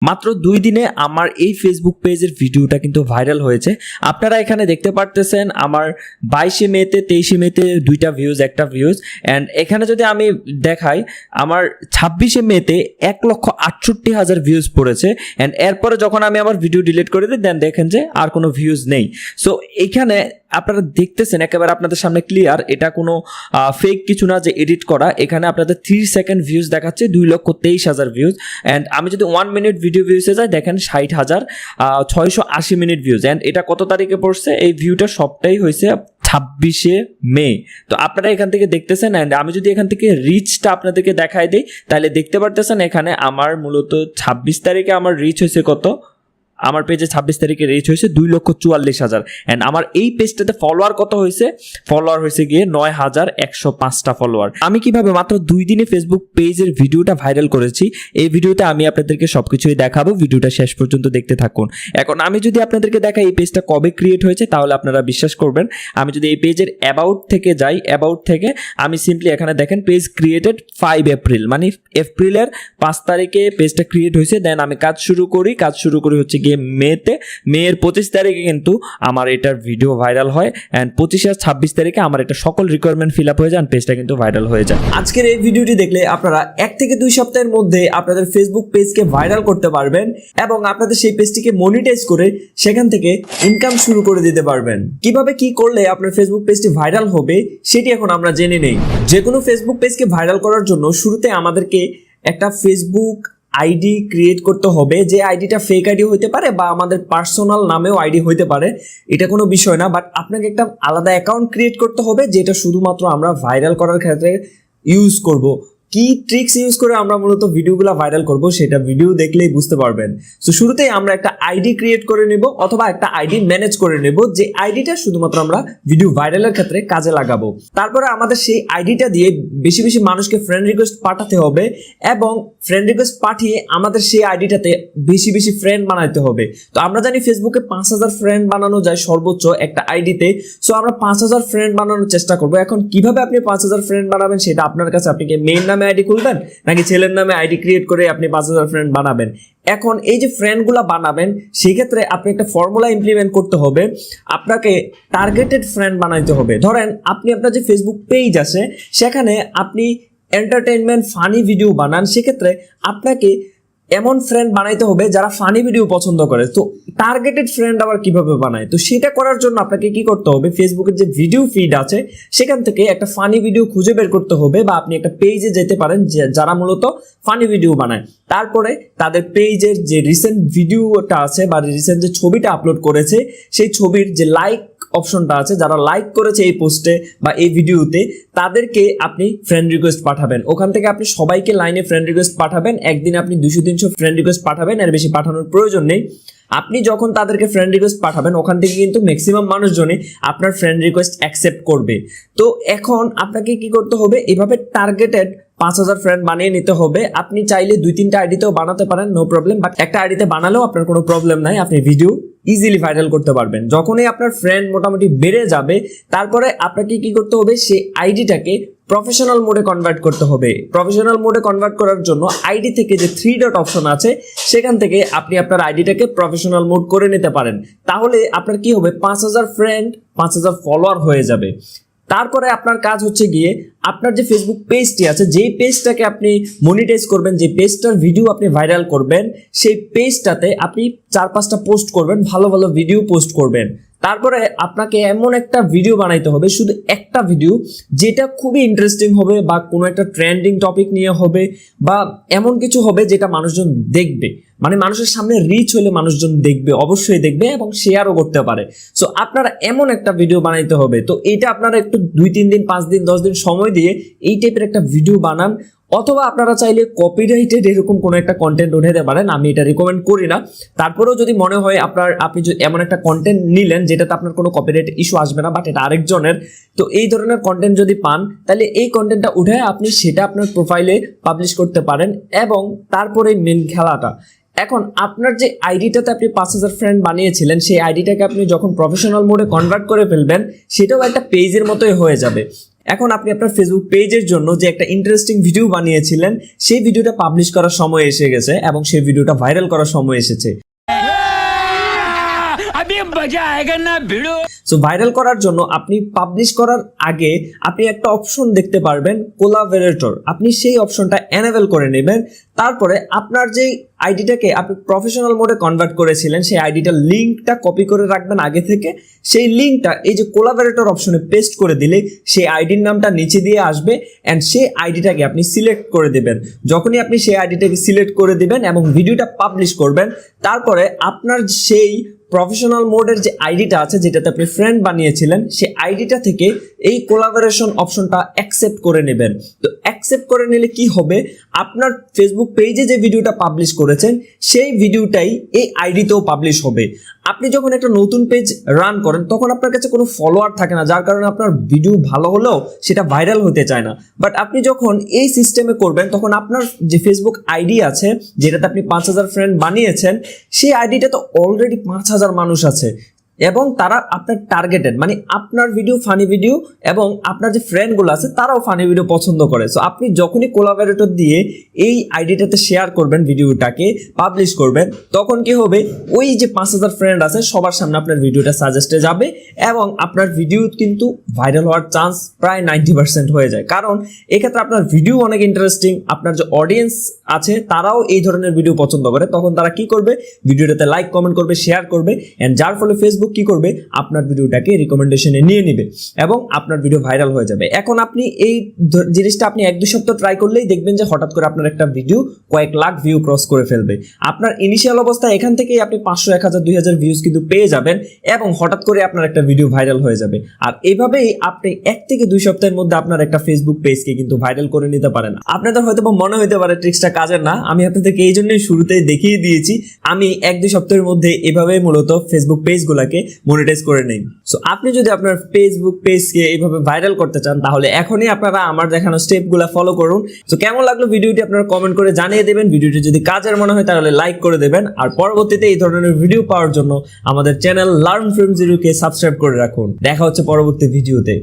মাত্র 2 দিনে আমার এই ফেসবুক পেজের ভিডিওটা কিন্তু ভাইরাল হয়েছে। আপনারা এখানে দেখতে পারতেছেন আমার 22 মেতে 23 মেতে 2টা ভিউজ, একটা ভিউজ। অ্যান্ড এখানে যদি আমি দেখাই আমার 26 মেতে 1,68,000 ভিউজ পড়েছে। অ্যান্ড এরপরে যখন আমি আমার ভিডিও ডিলিট করে দিই দেন দেখেন যে আর কোনো ভিউজ নেই। সো এখানে আপনারা দেখতেছেন একেবারে আপনাদের সামনে ক্লিয়ার, এটা কোনো ফেক কিছু না যে এডিট করা। এখানে আপনাদের 3 সেকেন্ড ভিউজ দেখাচ্ছে 2,23,000 ভিউজ। অ্যান্ড আমি যদি 1 মিনিট ভিডিও ভিউসে যাই দেখেন 60,680 মিনিট ভিউজ। অ্যান্ড এটা কত তারিখে পড়ছে? এই ভিউটা সবটাই হয়েছে 26 মে। তো আপনারা এখান থেকে দেখতেছেন। অ্যান্ড আমি যদি এখান থেকে রিচটা আপনাদেরকে দেখাই দিই তাহলে দেখতে পারতেছেন এখানে আমার মূলত 26 তারিখে আমার রিচ হয়েছে কত, আমার পেজে 26 তারিখে রিচ হয়েছে 2,44,000। অ্যান্ড আমার এই পেজটাতে ফলোয়ার কত হয়েছে? ফলোয়ার হয়েছে গিয়ে 9,105টা ফলোয়ার। আমি কিভাবে মাত্র 2 দিনে ফেসবুক পেজের ভিডিওটা ভাইরাল করেছি এই ভিডিওতে আমি আপনাদেরকে সবকিছুই দেখাবো। ভিডিওটা শেষ পর্যন্ত দেখতে থাকুন। এখন আমি যদি আপনাদেরকে দেখাই এই পেজটা কবে ক্রিয়েট হয়েছে তাহলে আপনারা বিশ্বাস করবেন। আমি যদি এই পেজের অ্যাবাউট থেকে যাই, অ্যাবাউট থেকে আমি সিম্পলি এখানে দেখেন পেজ ক্রিয়েটেড 5 এপ্রিল, মানে এপ্রিলের 5 তারিখে পেজটা ক্রিয়েট হয়েছে। দেন আমি কাজ শুরু করি হচ্ছে মেয়ের 25 তারিখে কিন্তু আমার এটার ভিডিও ভাইরাল হয়। অ্যান্ড 25 আর 26 তারিখে আমার এটা সকল রিকোয়ারমেন্ট ফিল আপ হয়ে যায়, পেজটা কিন্তু ভাইরাল হয়ে যায়। আজকের এই ভিডিওটি দেখলে আপনারা 1 থেকে 2 সপ্তাহের মধ্যে আপনাদের ফেসবুক পেজকে ভাইরাল করতে পারবেন এবং আপনাদের সেই পেজটিকে মনিটাইজ করে সেখান থেকে ইনকাম শুরু করে দিতে পারবেন। কিভাবে কি করলে আপনার ফেসবুক পেজটি ভাইরাল হবে সেটি এখন আমরা জেনে নেই। যে কোনো ফেসবুক পেজকে ভাইরাল করার জন্য শুরুতে আমাদেরকে একটা ফেসবুক আইডি ক্রিয়েট করতে হবে। যে আইডিটা ফেক আইডি হইতে পারে বা আমাদের পার্সোনাল নামেও আইডি হইতে পারে, এটা কোনো বিষয় না। বাট আপনাকে একটা আলাদা অ্যাকাউন্ট ক্রিয়েট করতে হবে যেটা শুধুমাত্র আমরা ভাইরাল করার ক্ষেত্রে ইউজ করব। কি ট্রিক্স ইউজ করে আমরা মূলত ভিডিওগুলো ভাইরাল করব সেটা ভিডিও দেখলেই বুঝতে পারবেন। সো শুরুতেই আমরা একটা আইডি ক্রিয়েট করে নেব অথবা একটা আইডি ম্যানেজ করে নেব, যে আইডিটা শুধুমাত্র আমরা ভিডিও ভাইরালের ক্ষেত্রে কাজে লাগাবো। তারপরে আমাদের সেই আইডিটা দিয়ে বেশি বেশি মানুষকে ফ্রেন্ড রিকোয়েস্ট পাঠাতে হবে এবং ফ্রেন্ড রিকোয়েস্ট পাঠিয়ে আমাদের সেই আইডিটাতে বেশি বেশি ফ্রেন্ড বানাইতে হবে। তো আমরা জানি ফেসবুকে 5,000 ফ্রেন্ড বানানো যায় সর্বোচ্চ একটা আইডিতে। সো আমরা 5,000 ফ্রেন্ড বানানোর চেষ্টা করবো। এখন কিভাবে আপনি 5,000 ফ্রেন্ড বানাবেন সেটা আপনার কাছে। আপনি কি মেইন নামে আইডি খুলবেন নাকি ছেলের নামে আইডি ক্রিয়েট করে আপনি 5,000 ফ্রেন্ড বানাবেন? এখন এই যে ফ্রেন্ডগুলা বানাবেন সেই ক্ষেত্রে আপনি একটা ফর্মুলা ইমপ্লিমেন্ট করতে হবে। আপনাকে টার্গেটেড ফ্রেন্ড বানাইতে হবে। ধরেন আপনি আপনার যে ফেসবুক পেজ আছে সেখানে আপনি এন্টারটেইনমেন্ট ফানি ভিডিও বানান, সেক্ষেত্রে আপনাকে এমন ফ্রেন্ড বানাইতে হবে যারা ফানি ভিডিও পছন্দ করে। তো টার্গেটেড ফ্রেন্ড আবার কিভাবে বানায়? তো সেটা করার জন্য আপনাকে কি করতে হবে, ফেসবুকের যে ভিডিও ফিড আছে সেখান থেকে একটা ফানি ভিডিও খুঁজে বের করতে হবে, বা আপনি একটা পেজে যেতে পারেন যারা মূলত ফানি ভিডিও বানায়। তারপরে তাদের পেজের যে রিসেন্ট ভিডিওটা আছে বা রিসেন্ট যে ছবিটা আপলোড করেছে সেই ছবির যে লাইক অপশনটা আছে, যারা লাইক করেছে এই পোস্টে বা এই ভিডিওতে তাদেরকে আপনি ফ্রেন্ড রিকোয়েস্ট পাঠাবেন। ওখান থেকে আপনি সবাইকে লাইনে ফ্রেন্ড রিকোয়েস্ট পাঠাবেন। একদিন আপনি 200-300 ফ্রেন্ড রিকোয়েস্ট পাঠাবেন, এর বেশি পাঠানোর প্রয়োজন নেই। আপনি যখন তাদেরকে ফ্রেন্ড রিকোয়েস্ট পাঠাবেন ওখান থেকে কিন্তু ম্যাক্সিমাম মানুষজনই আপনার ফ্রেন্ড রিকোয়েস্ট অ্যাকসেপ্ট করবে। তো এখন আপনাকে কি করতে হবে, এভাবে টার্গেটেড 5,000 ফ্রেন্ড বানিয়ে নিতে হবে। আপনি চাইলে 2-3টা আইডিতেও বানাতে পারেন, নো প্রবলেম। বাট একটা আইডিতে বানালেও আপনার কোনো প্রবলেম নাই, আপনি ভিডিও ইজিলি ভাইরাল করতে পারবেন। যখনই আপনার ফ্রেন্ড মোটামুটি বেড়ে যাবে তারপরে আপনাকে কি করতে হবে, সেই আইডিটাকে প্রফেশনাল মোডে কনভার্ট করতে হবে। প্রফেশনাল মোডে কনভার্ট করার জন্য আইডি থেকে যে 3 ডট অপশন আছে সেখান থেকে আপনি আপনার আইডিটাকে প্রফেশনাল মোড করে নিতে পারেন। তাহলে আপনার কি হবে, 5,000 ফ্রেন্ড 5,000 ফলোয়ার হয়ে যাবে। তারপরে আপনার কাজ হচ্ছে গিয়ে আপনার যে ফেসবুক পেজটি আছে, যেই পেজটাকে আপনি মনিটাইজ করবেন, যে পেজটার ভিডিও আপনি ভাইরাল করবেন, সেই পেজটাতে আপনি 4-5টা পোস্ট করবেন, ভালো ভালো ভিডিও পোস্ট করবেন। তারপরে আপনাকে এমন একটা ভিডিও বানাইতে হবে, শুধু একটা ভিডিও যেটা খুবই ইন্টারেস্টিং হবে বা কোনো একটা ট্রেন্ডিং টপিক নিয়ে হবে বা এমন কিছু হবে যেটা মানুষজন দেখবে, মানে মানুষের সামনে রিচ হলে মানুষজন দেখবে, অবশ্যই দেখবে এবং শেয়ারও করতে পারে। সো আপনারা এমন একটা ভিডিও বানাইতে হবে। তো এইটা আপনারা একটু 2-3 দিন 5 দিন 10 দিন সময় দিয়ে এই টাইপের একটা ভিডিও বানান। অথবা আপনারা চাইলে কপিরাইটেড এরকম কোনো একটা কন্টেন্ট উঠাতে পারেন, আমি এটা রিকমেন্ড করি না। তারপরেও যদি মনে হয় আপনি এমন একটা কন্টেন্ট নিলেন যেটাতে আপনার কোনো কপিরাইট ইস্যু আসবে না বাট এটা আরেকজনের, তো এই ধরনের কন্টেন্ট যদি পান তাহলে এই কন্টেন্টটা উঠে আপনি সেটা আপনার প্রোফাইলে পাবলিশ করতে পারেন। এবং তারপরে মেন খেলাটা, এখন আপনার যে আইডিটাতে আপনি 5,000 ফ্রেন্ড বানিয়েছিলেন সেই আইডিটাকে আপনি যখন প্রফেশনাল মোডে কনভার্ট করে ফেলবেন সেটাও একটা পেজের মতোই হয়ে যাবে। এখন আপনি আপনার ফেসবুক পেজের জন্য যে একটা ইন্টারেস্টিং ভিডিও বানিয়েছিলেন সেই ভিডিওটা পাবলিশ করার সময় এসে গেছে এবং সেই ভিডিওটা ভাইরাল করার সময় এসেছে। সো ভাইরাল করার জন্য আপনি পাবলিশ করার আগে আপনি একটা অপশন দেখতে পারবেন কোলাবোরেটর, আপনি সেই অপশনটা এনেবল করে নেবেন। তারপরে আপনার যে আইডিটাকে আপনি প্রফেশনাল মোডে কনভার্ট করেছিলেন সেই আইডিটার লিঙ্কটা কপি করে রাখবেন আগে থেকে। সেই লিঙ্কটা এই যে কোলাবোরেটর অপশনে পেস্ট করে দিলে সেই আইডির নামটা নিচে দিয়ে আসবে অ্যান্ড সেই আইডিটাকে আপনি সিলেক্ট করে দেবেন। যখনই আপনি সেই আইডিটাকে সিলেক্ট করে দিবেন এবং ভিডিওটা পাবলিশ করবেন, তারপরে আপনার সেই প্রফেশনাল মোডের যে আইডিটা আছে যেটাতে আপনি ফ্রেন্ড বানিয়েছিলেন সেই আইডিটা থেকে এই কোলাবোরেশন অপশনটা অ্যাকসেপ্ট করে নেবেন। তো অ্যাকসেপ্ট করে নিলে কি হবে, আপনার ফেসবুক পেজে যে ভিডিওটা পাবলিশ করেছেন সেই ভিডিওটাই এই আইডিতেও পাবলিশ হবে। আপনি যখন একটা নতুন পেজ রান করেন তখন আপনার কাছে কোনো ফলোয়ার থাকে না, যার কারণে আপনার ভিডিও ভালো হলেও সেটা ভাইরাল হতে চায় না। বাট আপনি যখন এই সিস্টেমে করবেন তখন আপনার যে ফেসবুক আইডি আছে যেটাতে আপনি 5000 ফ্রেন্ড বানিয়েছেন সেই আইডিটা তো অলরেডি 5000 মানুষ আছে এবং তারা আপনার টার্গেটেড, মানে আপনার ভিডিও ফানি ভিডিও এবং আপনার যে ফ্রেন্ডগুলো আছে তারাও ফানি ভিডিও পছন্দ করে। সো আপনি যখনই কোলাবোরেটর দিয়ে এই আইডিটাতে শেয়ার করবেন, ভিডিওটাকে পাবলিশ করবেন, তখন কি হবে, ওই যে 5000 ফ্রেন্ড আছে সবার সামনে আপনার ভিডিওটা সাজেস্টে যাবে এবং আপনার ভিডিও কিন্তু ভাইরাল হওয়ার চান্স প্রায় 90% হয়ে যায়। কারণ এক্ষেত্রে আপনার ভিডিও অনেক ইন্টারেস্টিং, আপনার যে অডিয়েন্স আছে তারাও এই ধরনের ভিডিও পছন্দ করে, তখন তারা কি করবে, ভিডিওটাতে লাইক কমেন্ট করবে, শেয়ার করবে অ্যান্ড যার ফলে ফেসবুক কি করবে, আপনার ভিডিওটাকে রিকমেন্ডেশনে নিয়ে নেবে এবং আপনার ভিডিও ভাইরাল হয়ে যাবে। এখন আপনি এই জিনিসটা আপনি 1-2 সপ্তাহ ট্রাই করলেই দেখবেন যে হঠাৎ করে আপনার একটা ভিডিও কয়েক লাখ ভিউ ক্রস করে ফেলবে। আপনার ইনিশিয়াল অবস্থায় এখান থেকেই আপনি 500, 1000, 2000 ভিউজ কিন্তু পেয়ে যাবেন এবং হঠাৎ করে আপনার একটা ভিডিও ভাইরাল হয়ে যাবে। আর এইভাবেই আপনি 1 থেকে 2 সপ্তাহের মধ্যে আপনার একটা ফেসবুক পেজকে কিন্তু ভাইরাল করে নিতে পারেন। আপনাদের হয়তো মনে হতে পারে ট্রিক্সটা কাজের না, আমি আপনাদেরকে এই জন্যই শুরুতেই দেখিয়ে দিয়েছি। আমি 1-2 সপ্তাহের মধ্যে এভাবেই মূলত ফেসবুক পেজগুলোকে মনিটাইজ করে নেই। সো আপনি যদি আপনার ফেসবুক পেজকে এইভাবে ভাইরাল করতে চান তাহলে এখনই আপনারা আমার দেখানো স্টেপগুলো ফলো করুন। সো কেমন লাগলো ভিডিওটি আপনারা কমেন্ট করে জানিয়ে দেবেন। ভিডিওটি যদি কাজের মনে হয় তাহলে লাইক করে দেবেন আর পরবর্তীতে এই ধরনের ভিডিও পাওয়ার জন্য আমাদের channel learn from zero K subscribe করে রাখুন। দেখা হচ্ছে পরবর্তী ভিডিওতে।